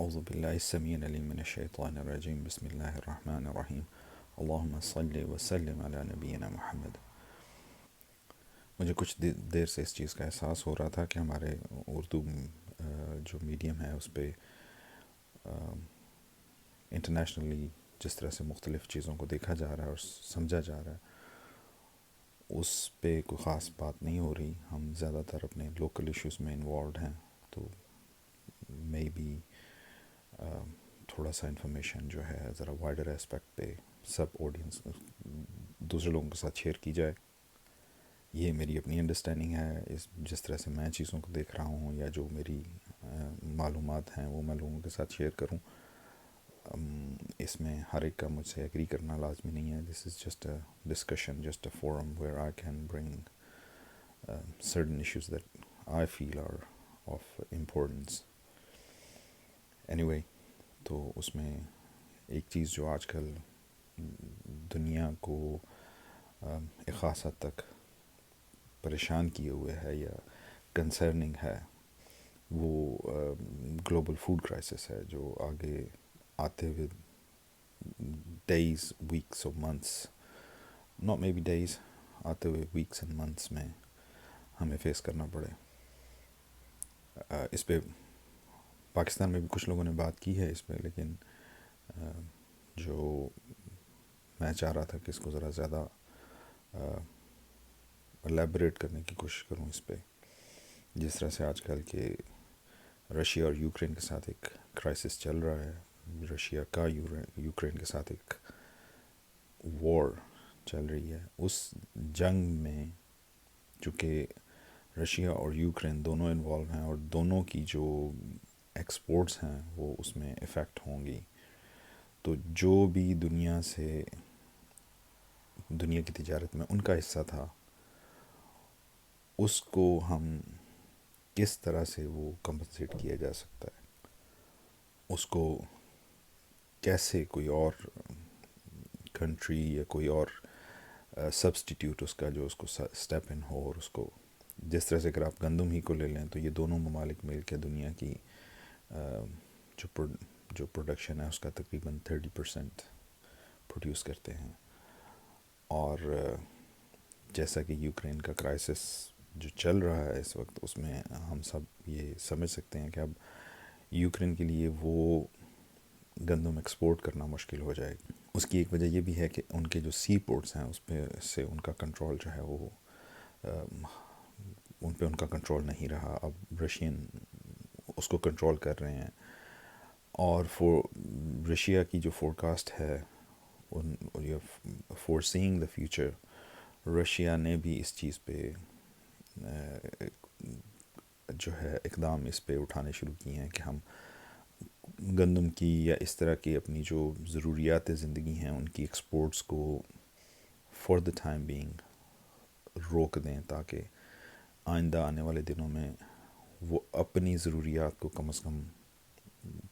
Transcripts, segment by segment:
اعوذ باللہ السمیع العلیم من الشیطان الرجیم بسم اللہ الرحمن الرحیم اللہم صلی وسلم علی نبینا محمد۔ مجھے کچھ دیر سے اس چیز کا احساس ہو رہا تھا کہ ہمارے اردو جو میڈیم ہے اس پہ انٹرنیشنلی جس طرح سے مختلف چیزوں کو دیکھا جا رہا ہے اور سمجھا جا رہا ہے اس پہ کوئی خاص بات نہیں ہو رہی۔ ہم زیادہ تر اپنے لوکل ایشوز میں انوالوڈ ہیں، تو مے بی تھوڑا سا انفارمیشن جو ہے ذرا وائڈر اسپیکٹ پہ سب آڈینس دوسرے لوگوں کے ساتھ شیئر کی جائے۔ یہ میری اپنی انڈرسٹینڈنگ ہے، جس طرح سے میں چیزوں کو دیکھ رہا ہوں یا جو میری معلومات ہیں وہ میں لوگوں کے ساتھ شیئر کروں۔ اس میں ہر ایک کا مجھ سے ایگری کرنا لازمی نہیں ہے۔ This is just a discussion, just a forum where I can bring certain issues that I feel are of importance. Anyway, تو اس میں ایک چیز جو آج کل دنیا کو ایک خاص حد تک پریشان کیے ہوئے ہے یا کنسرننگ ہے، وہ گلوبل فوڈ کرائسس ہے، جو آگے آتے ہوئے ڈیز ویکس اور months, not maybe days, آتے ہوئے ویکس اینڈ منتھس میں ہمیں فیس کرنا پڑے۔ اس پہ پاکستان میں بھی کچھ لوگوں نے بات کی ہے اس پہ، لیکن جو میں چاہ رہا تھا کہ اس کو ذرا زیادہ الیبریٹ کرنے کی کوشش کروں اس پہ، جس طرح سے آج کل کے رشیا اور یوکرین کے ساتھ ایک کرائسس چل رہا ہے، رشیا کا یوکرین کے ساتھ ایک وار چل رہی ہے۔ اس جنگ میں چونکہ رشیا اور یوکرین دونوں انوالو ہیں اور دونوں کی جو ایکسپورٹس ہیں وہ اس میں افیکٹ ہوں گی، تو جو بھی دنیا کی تجارت میں ان کا حصہ تھا، اس کو ہم کس طرح سے وہ کمپنسیٹ کیا جا سکتا ہے، اس کو کیسے کوئی اور کنٹری یا کوئی اور سبسٹیٹیوٹ اس کا جو اس کو سٹیپ ان ہو، اور اس کو جس طرح سے اگر آپ گندم ہی کو لے لیں تو یہ دونوں ممالک مل کے دنیا کی جو پروڈکشن ہے اس کا تقریباً 30% پروڈیوس کرتے ہیں۔ اور جیسا کہ یوکرین کا کرائسس جو چل رہا ہے اس وقت، اس میں ہم سب یہ سمجھ سکتے ہیں کہ اب یوکرین کے لیے وہ گندم ایکسپورٹ کرنا مشکل ہو جائے گا۔ اس کی ایک وجہ یہ بھی ہے کہ ان کے جو سی پورٹس ہیں اس پہ سے ان کا کنٹرول جو ہے وہ ان پہ ان کا کنٹرول نہیں رہا، اب رشین اس کو کنٹرول کر رہے ہیں۔ اور رشیا کی جو فورکاسٹ ہے، foreseeing the future, Russia نے بھی اس چیز پہ جو ہے اقدام اس پہ اٹھانے شروع کیے ہیں کہ ہم گندم کی یا اس طرح کی اپنی جو ضروریات زندگی ہیں ان کی ایکسپورٹس کو فار دا ٹائم بینگ روک دیں، تاکہ آئندہ آنے والے دنوں میں وہ اپنی ضروریات کو کم از کم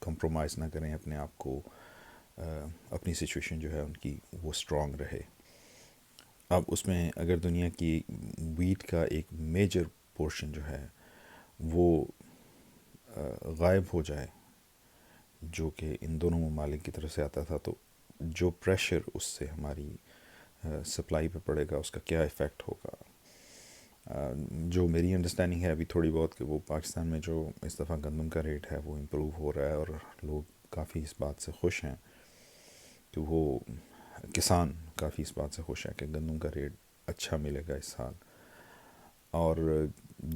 کمپرومائز نہ کریں، اپنے آپ کو اپنی سچویشن جو ہے ان کی وہ اسٹرانگ رہے۔ اب اس میں اگر دنیا کی ویٹ کا ایک میجر پورشن جو ہے وہ غائب ہو جائے، جو کہ ان دونوں ممالک کی طرف سے آتا تھا، تو جو پریشر اس سے ہماری سپلائی پہ پڑے گا، اس کا کیا ایفیکٹ ہوگا۔ جو میری انڈرسٹینڈنگ ہے ابھی تھوڑی بہت، کہ وہ پاکستان میں جو اس دفعہ گندم کا ریٹ ہے وہ امپروو ہو رہا ہے، اور لوگ کافی اس بات سے خوش ہیں کہ وہ کسان کافی اس بات سے خوش ہیں کہ گندم کا ریٹ اچھا ملے گا اس سال۔ اور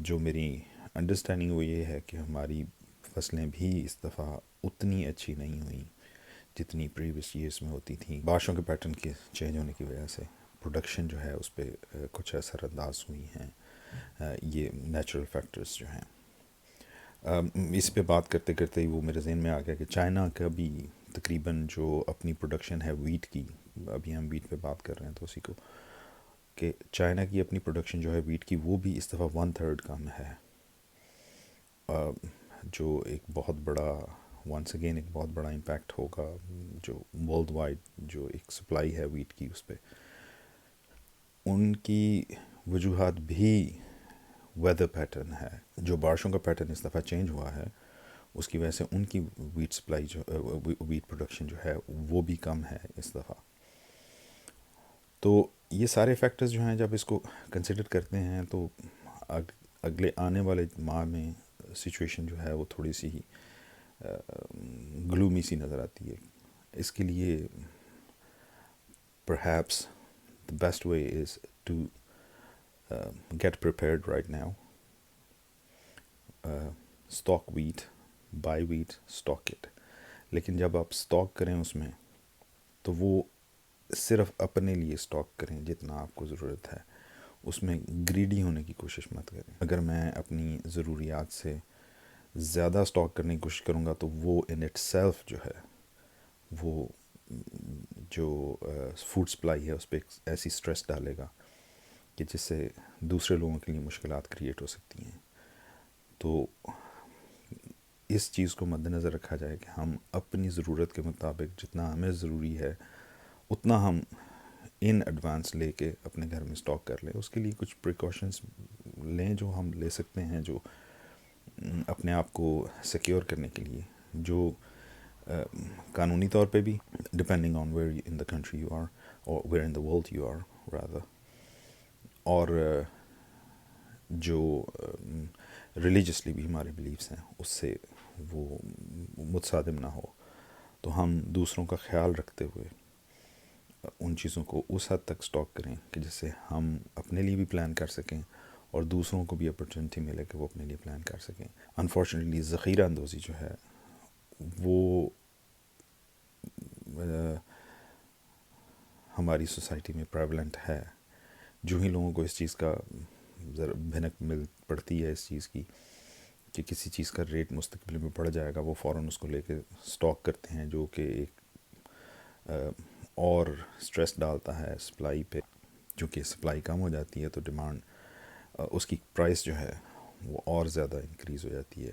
جو میری انڈرسٹینڈنگ وہ یہ ہے کہ ہماری فصلیں بھی اس دفعہ اتنی اچھی نہیں ہوئیں جتنی پریویس ایئرس میں ہوتی تھیں۔ بارشوں کے پیٹرن کے چینج ہونے کی وجہ سے پروڈکشن جو ہے اس پہ کچھ اثر انداز ہوئی ہیں، یہ نیچرل فیکٹرز جو ہیں۔ اس پہ بات کرتے کرتے ہی وہ میرے ذہن میں آ گیا کہ چائنا کا بھی تقریباً جو اپنی پروڈکشن ہے ویٹ کی، ابھی ہم ویٹ پہ بات کر رہے ہیں تو اسی کو، کہ چائنا کی اپنی پروڈکشن جو ہے ویٹ کی وہ بھی اس دفعہ 1/3 کم ہے، جو ایک بہت بڑا ونس اگین ایک بہت بڑا امپیکٹ ہوگا جو ورلڈ وائڈ جو ایک سپلائی ہے ویٹ کی اس پہ۔ ان کی وجوہات بھی ویدر پیٹرن ہے، جو بارشوں کا پیٹرن اس دفعہ چینج ہوا ہے اس کی وجہ سے ان کی ویٹ سپلائی جو ویٹ پروڈکشن جو ہے وہ بھی کم ہے اس دفعہ. تو یہ سارے فیکٹرز جو ہیں جب اس کو کنسیڈر کرتے ہیں تو اگلے آنے والے ماہ میں سچویشن جو ہے وہ تھوڑی سی گلومی سی نظر آتی ہے. اس کے لیے perhaps the best way is to get prepared right now. Stock wheat, buy wheat, stock it. لیکن جب آپ اسٹاک کریں اس میں تو وہ صرف اپنے لیے اسٹاک کریں جتنا آپ کو ضرورت ہے. اس میں گریڈی ہونے کی کوشش مت کریں. اگر میں اپنی ضروریات سے زیادہ اسٹاک کرنے کی کوشش کروں گا تو وہ ان اٹ سیلف جو ہے وہ جو فوڈ سپلائی ہے اس پہ ایسی سٹریس ڈالے گا کہ جس سے دوسرے لوگوں کے لیے مشکلات کریٹ ہو سکتی ہیں. تو اس چیز کو مد نظر رکھا جائے کہ ہم اپنی ضرورت کے مطابق جتنا ہمیں ضروری ہے اتنا ہم ان ایڈوانس لے کے اپنے گھر میں اسٹاک کر لیں. اس کے لیے کچھ پریکاشنز لیں جو ہم لے سکتے ہیں جو اپنے آپ کو سیکیور کرنے کے لیے, جو قانونی طور پہ بھی depending on where in the country you are or where in the world you are rather, اور جو ریلیجسلی بھی ہمارے بلیفس ہیں اس سے وہ متصادم نہ ہو. تو ہم دوسروں کا خیال رکھتے ہوئے ان چیزوں کو اس حد تک اسٹاک کریں کہ جس سے ہم اپنے لیے بھی پلان کر سکیں اور دوسروں کو بھی اپرچونٹی ملے کہ وہ اپنے لیے پلان کر سکیں. انفارچونیٹلی ذخیرہ اندوزی جو ہے وہ ہماری سوسائٹی میں پریولنٹ ہے. جو ہی لوگوں کو اس چیز کا ذرا بھنک مل پڑتی ہے اس چیز کی کہ کسی چیز کا ریٹ مستقبل میں بڑھ جائے گا, وہ فوراً اس کو لے کے اسٹاک کرتے ہیں, جو کہ ایک اور سٹریس ڈالتا ہے سپلائی پہ. چونکہ سپلائی کم ہو جاتی ہے تو ڈیمانڈ اس کی پرائس جو ہے وہ اور زیادہ انکریز ہو جاتی ہے.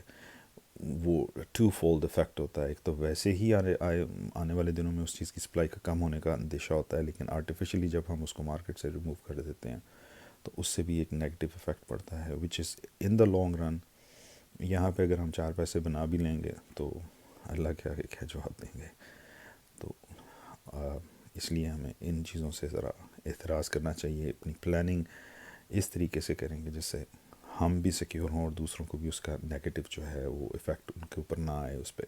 وہ ٹو فولڈ افیکٹ ہوتا ہے. ایک تو ویسے ہی آنے والے دنوں میں اس چیز کی سپلائی کا کم ہونے کا اندیشہ ہوتا ہے, لیکن آرٹیفیشلی جب ہم اس کو مارکیٹ سے ریموو کر دیتے ہیں تو اس سے بھی ایک نیگیٹو افیکٹ پڑتا ہے, وچ از ان دا لانگ رن. یہاں پہ اگر ہم 4 پیسے بنا بھی لیں گے تو اللہ کیا جواب دیں گے. تو اس لیے ہمیں ان چیزوں سے ذرا اعتراض کرنا چاہیے. اپنی پلاننگ اس طریقے سے کریں گے جس سے ہم بھی سیکیور ہوں اور دوسروں کو بھی اس کا نیگیٹو جو ہے وہ ایفیکٹ ان کے اوپر نہ آئے اس پہ.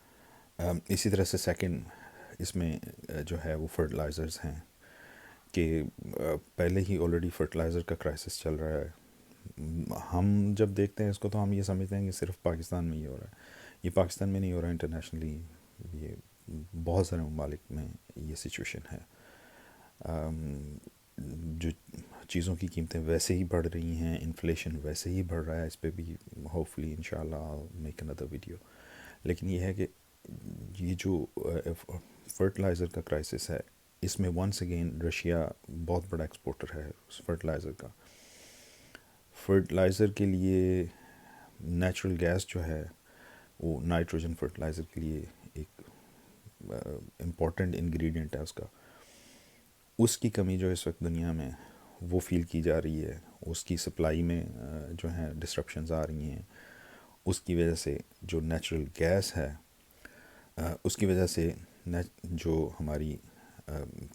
اسی طرح سے سیکنڈ اس میں جو ہے وہ فرٹیلائزرز ہیں کہ پہلے ہی آلریڈی فرٹیلائزر کا کرائسس چل رہا ہے. ہم جب دیکھتے ہیں اس کو تو ہم یہ سمجھتے ہیں کہ صرف پاکستان میں ہی ہو رہا ہے. یہ پاکستان میں نہیں ہو رہا ہے, انٹرنیشنلی یہ بہت سارے ممالک میں یہ سچویشن ہے. جو چیزوں کی قیمتیں ویسے ہی بڑھ رہی ہیں, انفلیشن ویسے ہی بڑھ رہا ہے, اس پہ بھی ہوپ فلی انشاءاللہ I'll make another ویڈیو. لیکن یہ ہے کہ یہ جو فرٹیلائزر کا کرائسس ہے اس میں ونس اگین رشیا بہت بڑا ایکسپورٹر ہے فرٹیلائزر کا. فرٹیلائزر کے لیے نیچرل گیس جو ہے وہ نائٹروجن فرٹیلائزر کے لیے ایک امپورٹنٹ انگریڈینٹ ہے اس کا. اس کی کمی جو اس وقت دنیا میں وہ فیل کی جا رہی ہے. اس کی سپلائی میں جو ہیں ڈسرپشنز آ رہی ہیں. اس کی وجہ سے جو نیچرل گیس ہے اس کی وجہ سے جو ہماری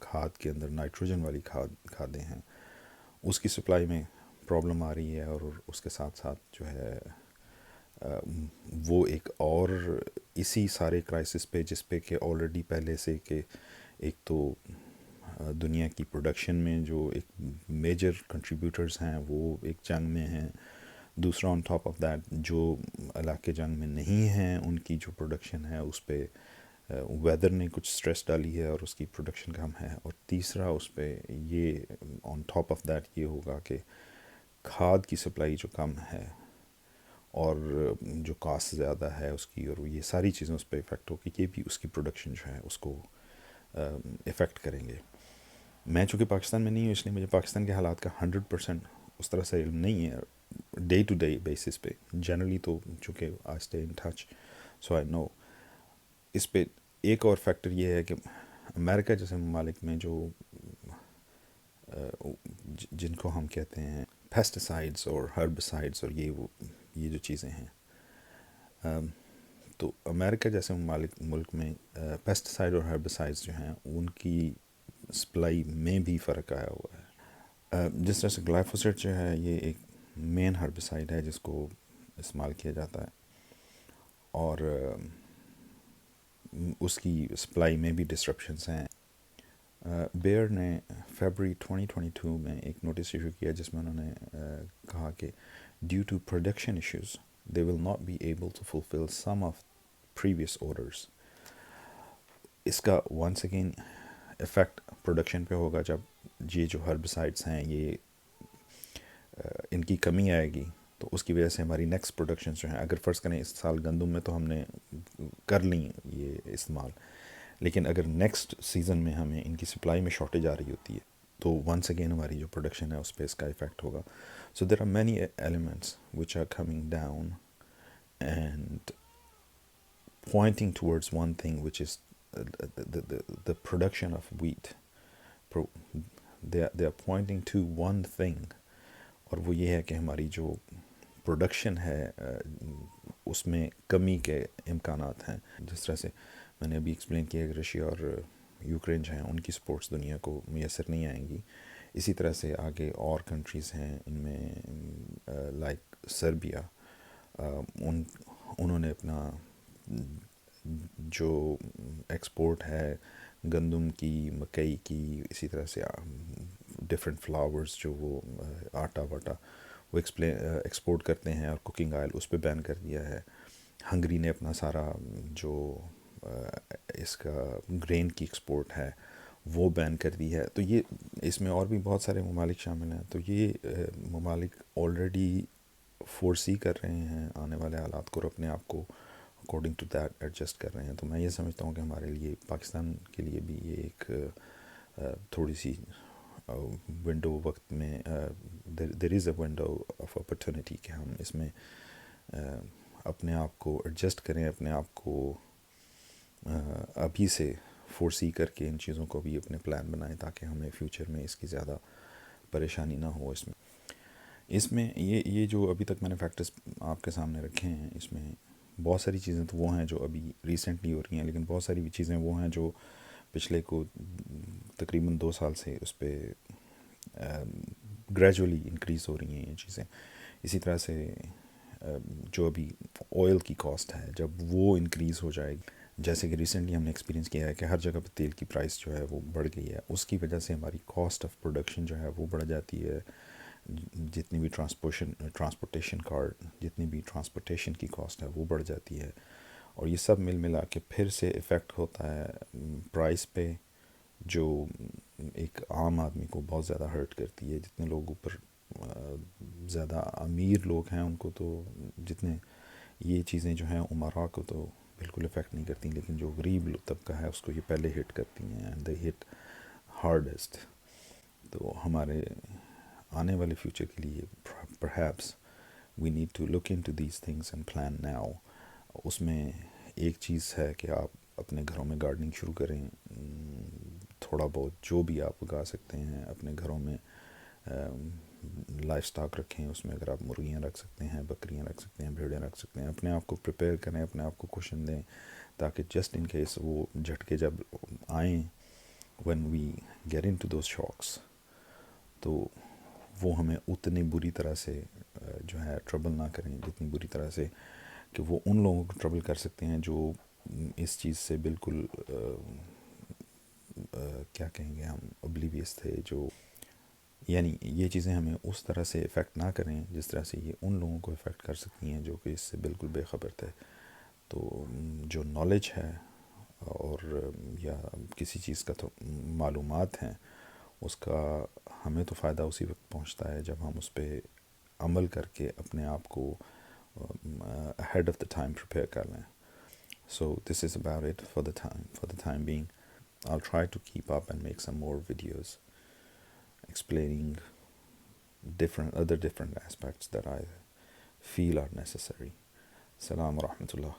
کھاد کے اندر نائٹروجن والی کھادیں ہیں اس کی سپلائی میں پرابلم آ رہی ہے. اور اس کے ساتھ ساتھ جو ہے وہ ایک اور اسی سارے کرائسس پہ جس پہ کہ آلریڈی پہلے سے کہ ایک تو دنیا کی پروڈکشن میں جو ایک میجر کنٹریبیوٹرز ہیں وہ ایک جنگ میں ہیں. دوسرا آن ٹاپ آف دیٹ جو علاقے جنگ میں نہیں ہیں ان کی جو پروڈکشن ہے اس پہ ویدر نے کچھ سٹریس ڈالی ہے اور اس کی پروڈکشن کم ہے. اور تیسرا اس پہ یہ آن ٹاپ آف دیٹ یہ ہوگا کہ کھاد کی سپلائی جو کم ہے اور جو کاسٹ زیادہ ہے اس کی, اور یہ ساری چیزیں اس پہ افیکٹ ہوگی, یہ بھی اس کی پروڈکشن جو ہے اس کو افیکٹ کریں گے. میں چونکہ پاکستان میں نہیں ہوں اس لیے مجھے پاکستان کے حالات کا 100% اس طرح سے علم نہیں ہے ڈے ٹو ڈے بیسس پہ. جنرلی تو چونکہ I stay in touch so آئی نو. اس پہ ایک اور فیکٹر یہ ہے کہ امریکہ جیسے ممالک میں جو جن کو ہم کہتے ہیں پیسٹیسائڈس اور ہربسائڈس اور یہ جو چیزیں ہیں تو امریکہ جیسے ملک میں پیسٹیسائڈ اور ہربیسائڈز جو ہیں ان کی سپلائی میں بھی فرق آیا ہوا ہے. جس طرح سے گلائفوسیٹ جو ہے یہ ایک مین ہربیسائڈ ہے جس کو استعمال کیا جاتا ہے, اور اس کی سپلائی میں بھی ڈسرپشنس ہیں. بیئر نے فیبرری 2022 میں ایک نوٹس ایشو کیا جس میں انہوں نے کہا کہ due to production issues they will not be able to fulfill some of previous orders. اس کا ونس اگین افیکٹ پروڈکشن پہ ہوگا جب یہ جو ہربیسائڈس ہیں یہ ان کی کمی آئے گی, تو اس کی وجہ سے ہماری نیکسٹ پروڈکشنز جو ہیں, اگر فرض کریں اس سال گندم میں تو ہم نے کر لیں یہ استعمال, لیکن اگر نیکسٹ سیزن میں ہمیں ان کی سپلائی میں شارٹیج آ رہی ہوتی ہے تو ونس اگین ہماری جو پروڈکشن ہے اس پہ اس کا افیکٹ ہوگا. So there are many elements which are coming down and pointing towards one thing, which is the production of wheat. They are pointing to one thing, اور وہ یہ ہے کہ ہماری جو پروڈکشن ہے اس میں کمی کے امکانات ہیں. جس طرح سے میں نے ابھی ایکسپلین کیا کہ رشیا اور یوکرین جو ہیں ان کی سپورٹس دنیا کو میسر نہیں آئیں گی, اسی طرح سے آگے اور کنٹریز ہیں ان میں لائک سربیا, انہوں نے اپنا جو ایکسپورٹ ہے گندم کی, مکئی کی, اسی طرح سے ڈفرینٹ فلاورز جو وہ آٹا واٹا وہ ایکسپورٹ کرتے ہیں, اور کوکنگ آئل اس پہ بین کر دیا ہے. ہنگری نے اپنا سارا جو اس کا گرین کی ایکسپورٹ ہے وہ بین کر دی ہے. تو یہ اس میں اور بھی بہت سارے ممالک شامل ہیں. تو یہ ممالک آلریڈی فورسی کر رہے ہیں آنے والے حالات کو, اور اپنے آپ کو اکارڈنگ ٹو دیٹ ایڈجسٹ کر رہے ہیں. تو میں یہ سمجھتا ہوں کہ ہمارے لیے, پاکستان کے لیے بھی یہ ایک تھوڑی سی ونڈو وقت میں دیر از اے ونڈو آف اپرچونیٹی کہ ہم اس میں اپنے آپ کو ایڈجسٹ کریں, اپنے آپ کو ابھی سے فورسی کر کے ان چیزوں کو بھی اپنے پلان بنائیں تاکہ ہمیں فیوچر میں اس کی زیادہ پریشانی نہ ہو. اس میں یہ جو ابھی تک میں نے فیکٹرز آپ کے سامنے رکھے ہیں, اس میں بہت ساری چیزیں تو وہ ہیں جو ابھی ریسنٹلی ہو رہی ہیں, لیکن بہت ساری چیزیں وہ ہیں جو پچھلے کو تقریباً 2 سال سے اس پہ گریجولی انکریز ہو رہی ہیں یہ چیزیں. اسی طرح سے جو ابھی آئل کی کاسٹ ہے جب وہ انکریز ہو جائے گی, جیسے کہ ریسنٹلی ہم نے ایکسپیرینس کیا ہے کہ ہر جگہ پہ تیل کی پرائس جو ہے وہ بڑھ گئی ہے, اس کی وجہ سے ہماری کاسٹ آف پروڈکشن جو ہے وہ بڑھ جاتی ہے. جتنی بھی ٹرانسپورٹیشن کی کاسٹ ہے وہ بڑھ جاتی ہے, اور یہ سب ملا کے پھر سے افیکٹ ہوتا ہے پرائس پہ, جو ایک عام آدمی کو بہت زیادہ ہرٹ کرتی ہے. جتنے لوگ اوپر زیادہ امیر لوگ ہیں ان کو تو جتنے یہ چیزیں جو ہیں عمرا کو تو بالکل افیکٹ نہیں کرتی, لیکن جو غریب طبقہ ہے اس کو یہ پہلے ہٹ کرتی ہیں, اینڈ دے ہٹ ہارڈسٹ. تو ہمارے آنے والے فیوچر کے لیے perhaps we need to look into these things and plan now. اس میں ایک چیز ہے کہ آپ اپنے گھروں میں گارڈننگ شروع کریں, تھوڑا بہت جو بھی آپ اگا سکتے ہیں اپنے گھروں میں لائف سٹاک رکھیں. اس میں اگر آپ مرغیاں رکھ سکتے ہیں, بکریاں رکھ سکتے ہیں, بھیڑیں رکھ سکتے ہیں, اپنے آپ کو پریپیئر کریں, اپنے آپ کو کوشن دیں تاکہ جسٹ ان کیس وہ جھٹکے جب آئیں when we get into those shocks تو وہ ہمیں اتنی بری طرح سے جو ہے ٹربل نہ کریں جتنی بری طرح سے کہ وہ ان لوگوں کو ٹربل کر سکتے ہیں جو اس چیز سے بالکل کیا کہیں گے ہم اوبلیویس تھے, جو یعنی یہ چیزیں ہمیں اس طرح سے افیکٹ نہ کریں جس طرح سے یہ ان لوگوں کو افیکٹ کر سکتی ہیں جو کہ اس سے بالکل بے خبر تھے. تو جو نالج ہے اور یا کسی چیز کا تو معلومات ہیں اس کا ہمیں تو فائدہ اسی وقت پہنچتا ہے جب ہم اس پہ عمل کر کے اپنے آپ کو ahead of the time prepare کر لیں. So this is about it for the time being. I'll try to keep up and make some more videos explaining different aspects that I feel are necessary. Assalamu alaikum.